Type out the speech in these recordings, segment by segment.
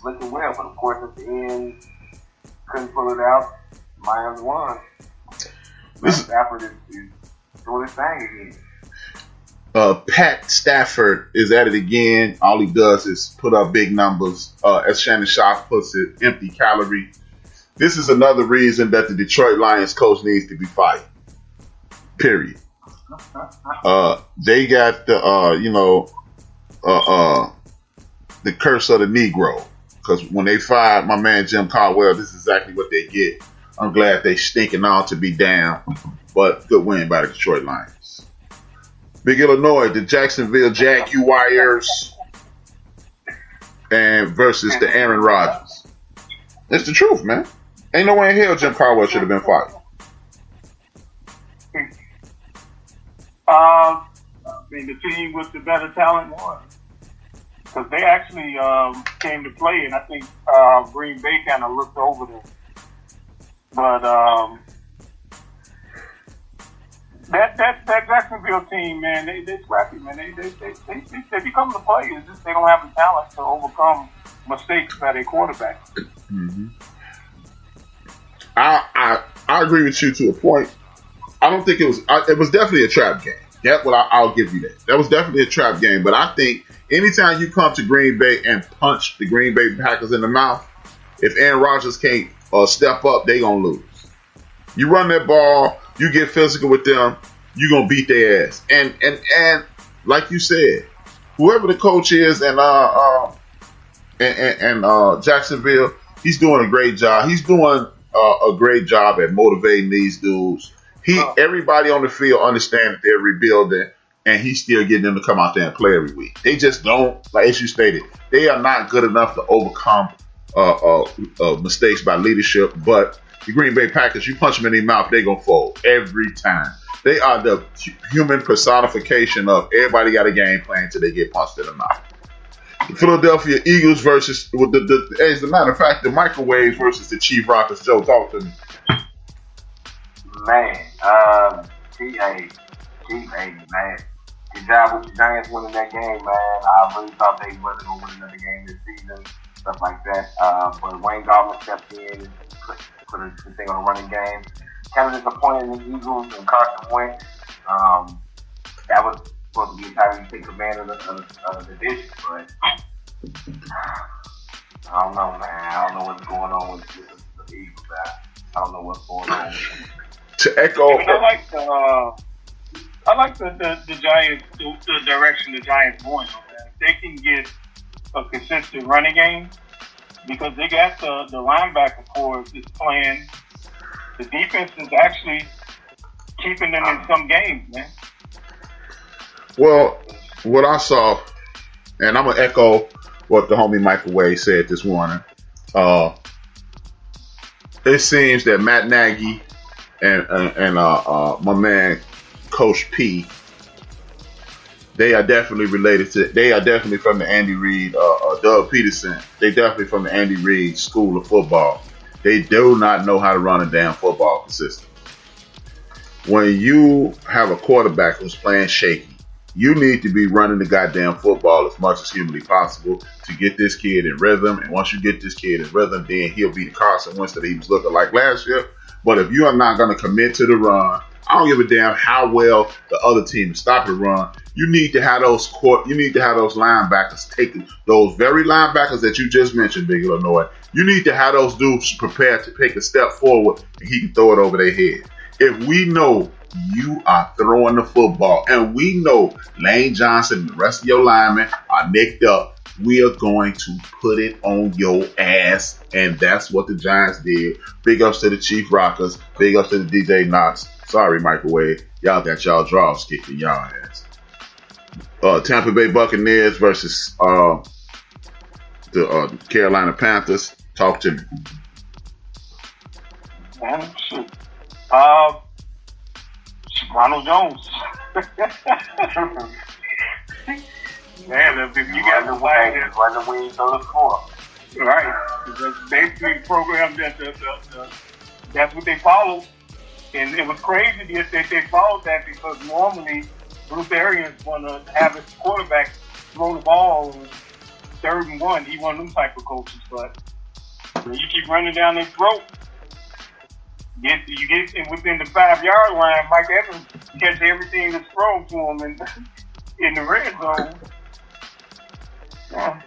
looking well, but of course at the end, couldn't pull it out. Miami won. Stafford is doing his thing again. Pat Stafford is at it again. All he does is put up big numbers. As Shannon Sharp puts it, empty calorie. This is another reason that the Detroit Lions coach needs to be fired. Period. They got the the curse of the Negro. Because when they fired my man Jim Caldwell, this is exactly what they get. I'm glad they stinking on to be down, but good win by the Detroit Lions. Big Illinois, the Jacksonville Jaguars, and versus the Aaron Rodgers. It's the truth, man. Ain't no way in hell Jim Caldwell should have been fired. The team with the better talent won. Because they actually came to play, and I think Green Bay kind of looked over them. But that Jacksonville team, man, they scrappy, man. They become the players. Just they don't have the talent to overcome mistakes by their quarterback. Mm-hmm. I agree with you to a point. I don't think it was. It was definitely a trap game. That's what I'll give you that. That was definitely a trap game. But I think anytime you come to Green Bay and punch the Green Bay Packers in the mouth, if Aaron Rodgers can't step up, they gonna lose. You run that ball, you get physical with them, you gonna beat their ass. And like you said, whoever the coach is and Jacksonville, he's doing a great job. He's doing a great job at motivating these dudes. Everybody on the field understands that they're rebuilding, and he's still getting them to come out there and play every week. They just don't, like as you stated, they are not good enough to overcome mistakes by leadership. But the Green Bay Packers, you punch them in their mouth, they're going to fold every time. They are the human personification of everybody got a game plan until they get punched in the mouth. The Philadelphia Eagles versus, as a matter of fact, the Microwaves versus the Chief Rockets. Joe, talk to me. Man, man. Good job with the Giants winning that game, man. I really thought they wasn't going to win another game this season, stuff like that. But Wayne Gallman stepped in and put the thing on a running game. Kind of disappointed in the Eagles and Carson Wentz. That was supposed to be how you take command of the division, but I don't know, man. I don't know what's going on with the Eagles. I don't know what's going on. To echo, I like the Giants, the direction the Giants going on. If they can get a consistent running game, because they got the linebacker core is playing. The defense is actually keeping them in some games, man. Well, what I saw, and I'm gonna echo what the homie Microwave said this morning. It seems that Matt Nagy and my man Coach P, they are definitely related to. They are definitely from the Andy Reid, Doug Peterson. They definitely from the Andy Reid School of Football. They do not know how to run a damn football consistently. When you have a quarterback who's playing shaky, you need to be running the goddamn football as much as humanly possible to get this kid in rhythm. And once you get this kid in rhythm, then he'll be the Carson Wentz that he was looking like last year. But if you are not going to commit to the run, I don't give a damn how well the other team is stopping the run. You need to have those linebackers taking those very linebackers that you just mentioned, Big Illinois. You need to have those dudes prepared to take a step forward and he can throw it over their head. If we know you are throwing the football and we know Lane Johnson and the rest of your linemen are nicked up, we are going to put it on your ass. And that's what the Giants did. Big ups to the Chief Rockers. Big ups to the DJ Knox. Sorry, Microwave. Y'all got y'all draws kicked in y'all ass. Tampa Bay Buccaneers versus the Carolina Panthers. Talk to me. Man, shoot. Ronald Jones. Man, if you got the way, run the wings on the floor. Right. That's basically the program that's what they followed. And it was crazy that they followed that because normally Bruce Arians want to have his quarterback throw the ball third and one, he one of them type of coaches. But when you keep running down their throat, you get within the 5-yard line, Mike Evans catch everything that's thrown to him in the red zone. Yeah.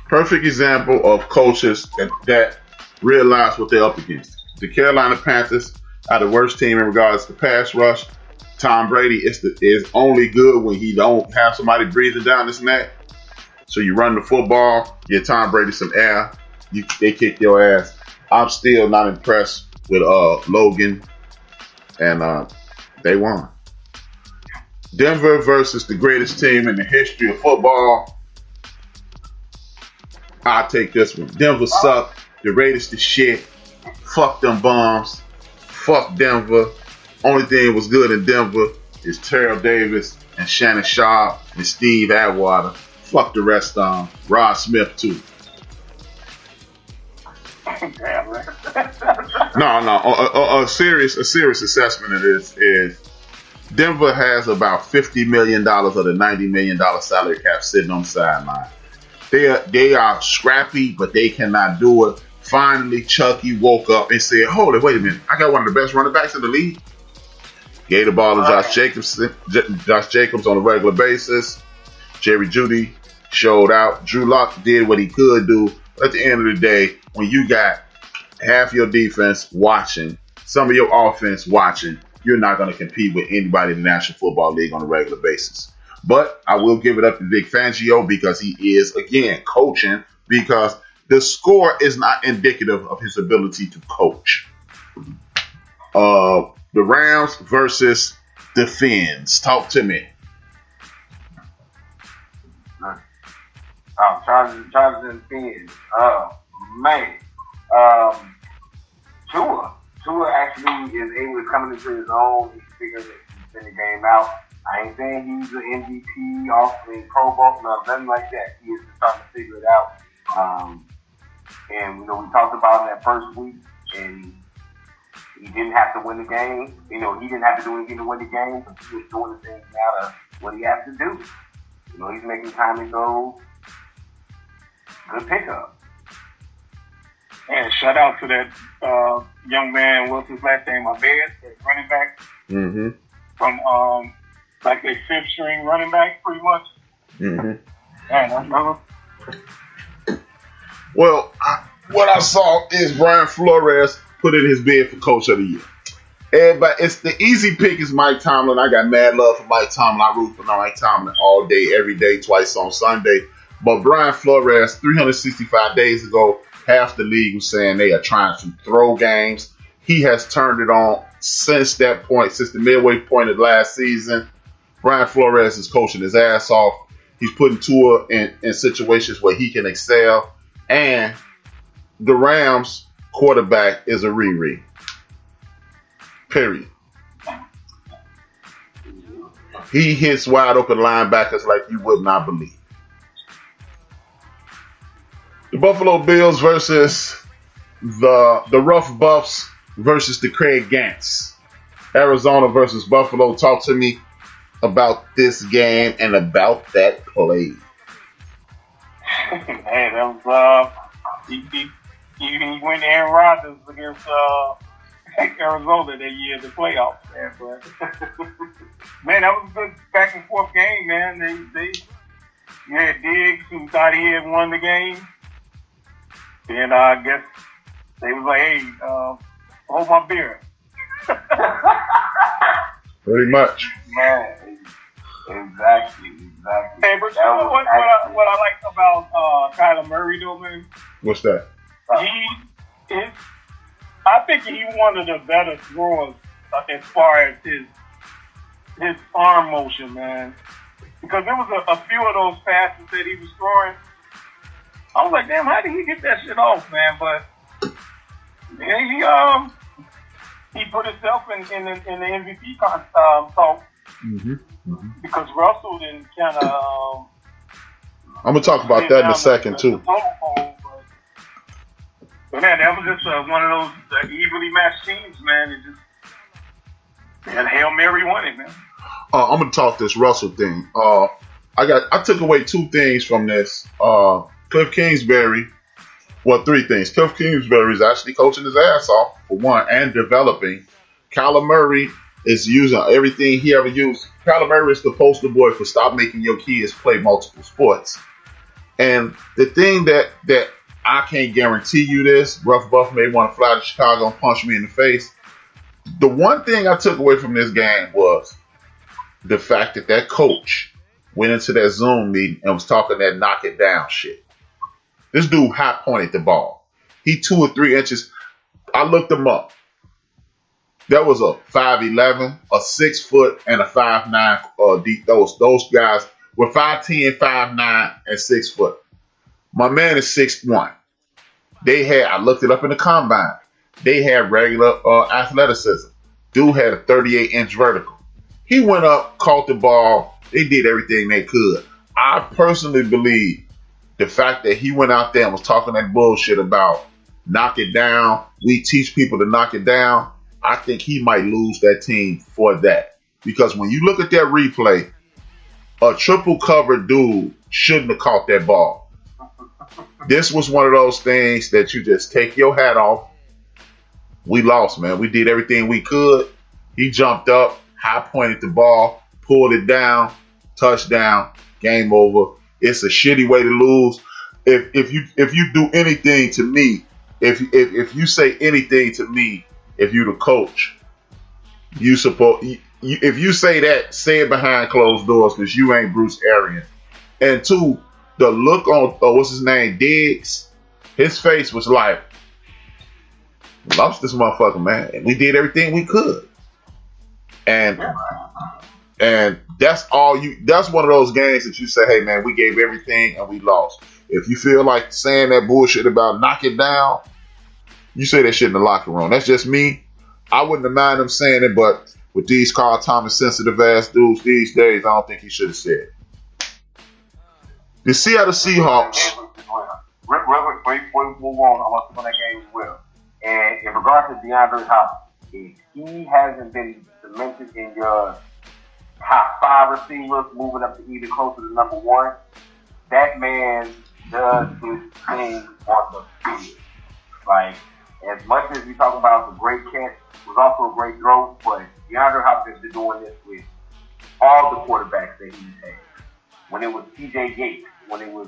Perfect example of coaches that realize what they're up against. The Carolina Panthers are the worst team in regards to pass rush. Tom Brady is only good when he don't have somebody breathing down his neck. So you run the football, get Tom Brady some air, they kick your ass. I'm still not impressed with Logan, and they won. Denver versus the greatest team in the history of football. I'll take this one. Denver sucked. The Raiders the shit. Fuck them bums. Fuck Denver. Only thing was good in Denver is Terrell Davis and Shannon Sharp and Steve Atwater. Fuck the rest of them. Rod Smith too. No. A serious assessment of this is Denver has about $50 million of the $90 million salary cap sitting on the sideline. They are scrappy, but they cannot do it. Finally, Chucky woke up and said, "Hold it, wait a minute! I got one of the best running backs in the league." Gave the ball to Josh Jacobs on a regular basis. Jerry Jeudy showed out. Drew Lock did what he could do. At the end of the day, when you got half your defense watching, some of your offense watching, you're not going to compete with anybody in the National Football League on a regular basis. But I will give it up to Vic Fangio because he is, again, coaching, because the score is not indicative of his ability to coach. The Rams versus the Fins. Talk to me. Chargers and Fins. Man. Tua actually is able to come into his own. He's figuring the game out. I ain't saying he's an MVP, offering Pro Bowl, nothing like that. He is just trying to figure it out. And we talked about in that first week, and he didn't have to win the game. He didn't have to do anything to win the game, but he was doing the things now to what he has to do. He's making time to go. Good pickup. And shout out to that young man, what's his last name? Abed, that running back. Mm-hmm. From like a fifth string running back, pretty much. Mm-hmm. Man, well, what I saw is Brian Flores put in his bid for Coach of the Year. Everybody, it's the easy pick is Mike Tomlin. I got mad love for Mike Tomlin. I root for Mike Tomlin all day, every day, twice on Sunday. But Brian Flores, 365 days ago, half the league was saying they are trying to throw games. He has turned it on since that point, since the midway point of last season. Brian Flores is coaching his ass off. He's putting Tua in situations where he can excel. And the Rams quarterback is a Riri. Period. He hits wide open linebackers like you would not believe. The Buffalo Bills versus the Rough Buffs versus the Craig Gants. Arizona versus Buffalo. Talk to me about this game and about that play. Hey, that was he went Aaron Rodgers against Arizona that year, the playoffs. Man, but man, that was a good back and forth game, man. You had Diggs who thought he had won the game, and I guess they was like, "Hey, hold my beer." Pretty much. Man, exactly. Hey, but you know what I like about Kyler Murray, though, man? What's that? I think he's one of the better throwers as far as his arm motion, man. Because there was a few of those passes that he was throwing. I was like, damn, how did he get that shit off, man? But yeah, he put himself in the MVP talk. Because Russell didn't kind of. I'm gonna talk about that in a second too. But man, that was just one of those evenly matched teams, man. It just and Hail Mary won it, man. I'm gonna talk this Russell thing. I took away two things from this. Cliff Kingsbury, well, three things. Cliff Kingsbury is actually coaching his ass off, for one, and developing. Kyler Murray is using everything he ever used. Kyler Murray is the poster boy for stop making your kids play multiple sports. And the thing that I can't guarantee you this, Rough Buff may want to fly to Chicago and punch me in the face. The one thing I took away from this game was the fact that coach went into that Zoom meeting and was talking that knock it down shit. This dude high pointed the ball. He 2 or 3 inches. I looked him up. That was a 5'11", a 6 foot, and a 5'9". Those guys were 5'10", 5'9", and 6 foot. My man is 6'1". I looked it up in the combine. They had regular athleticism. Dude had a 38-inch vertical. He went up, caught the ball. They did everything they could. I personally believe the fact that he went out there and was talking that bullshit about knock it down, we teach people to knock it down, I think he might lose that team for that. Because when you look at that replay, a triple covered dude shouldn't have caught that ball. This was one of those things that you just take your hat off. We lost, man. We did everything we could. He jumped up, high pointed the ball, pulled it down, touchdown, game over. It's a shitty way to lose. If you do anything to me, if you say anything to me, if you the coach, if you say that, say it behind closed doors because you ain't Bruce Arians. And two, the look on what's his name, Diggs, his face was like, lost this motherfucker, man. And we did everything we could. And that's one of those games that you say, hey man, we gave everything and we lost. If you feel like saying that bullshit about knock it down, you say that shit in the locker room. That's just me. I wouldn't have minded him saying it, but with these Carl Thomas sensitive ass dudes these days, I don't think he should have said it. The Seattle Seahawks. Real quick, before we move on, I want to win that game as well. And in regards to DeAndre Hopkins, if he hasn't been cemented in your top 5 receivers, moving up to either closer to number 1, that man does his thing on the field. Like, as much as we talk about the great catch, it was also a great throw, but DeAndre Hopkins been doing this with all the quarterbacks that he's had. When it was TJ Yates, when it was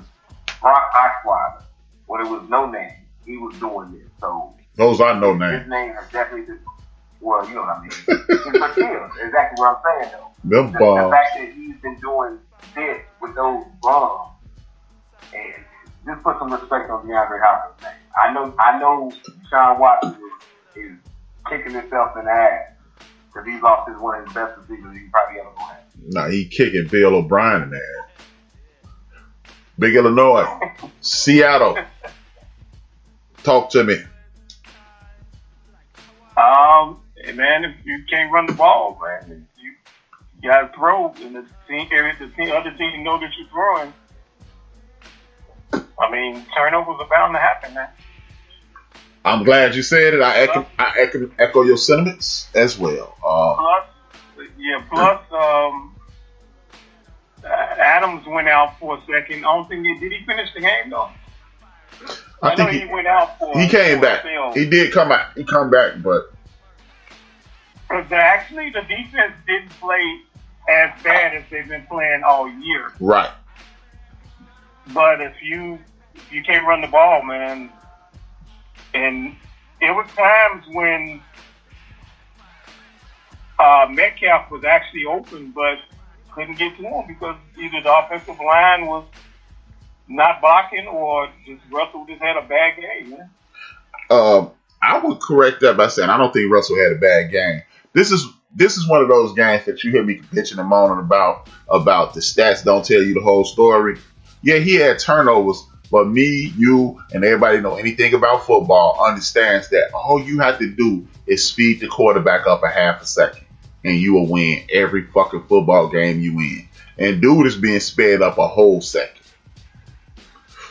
Brock Osweiler, when it was No Name, he was doing this. So those are no names. His name has definitely been, well, you know what I mean. It's exactly what I'm saying, though. The fact that he's been doing this with those bums, and just put some respect on DeAndre Hopkins' name. I know Sean Watson is kicking himself in the ass because he's lost one of his best receivers he probably ever going to have. Nah, he kicking Bill O'Brien in the ass. Big Illinois. Seattle. Talk to me. Man, if you can't run the ball, man, you got to throw, and the other team know that you're throwing. I mean, turnovers are bound to happen, man. I'm glad you said it. I echo your sentiments as well. Plus, Adams went out for a second. I don't think did he finish the game though? I think he went out for. He came back. He did come out. He come back, but actually the defense didn't play as bad as they've been playing all year. Right. But if you can't run the ball, man, and it was times when Metcalf was actually open, but couldn't get to him because either the offensive line was not blocking or just Russell just had a bad game, man. I would correct that by saying I don't think Russell had a bad game. This is one of those games that you hear me bitching and moaning about the stats don't tell you the whole story. Yeah, he had turnovers, but me, you, and everybody know anything about football understands that all you have to do is speed the quarterback up a half a second, and you will win every fucking football game you win. And dude is being sped up a whole second.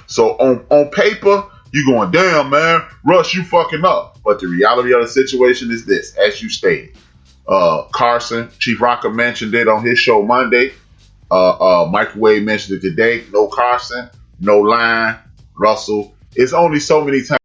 So on paper, you going, damn, man, Russ, you fucking up. But the reality of the situation is this, as you stated. Carson, Chief Rocker mentioned it on his show Monday. Microwave mentioned it today. No Carson, no line, Russell. It's only so many times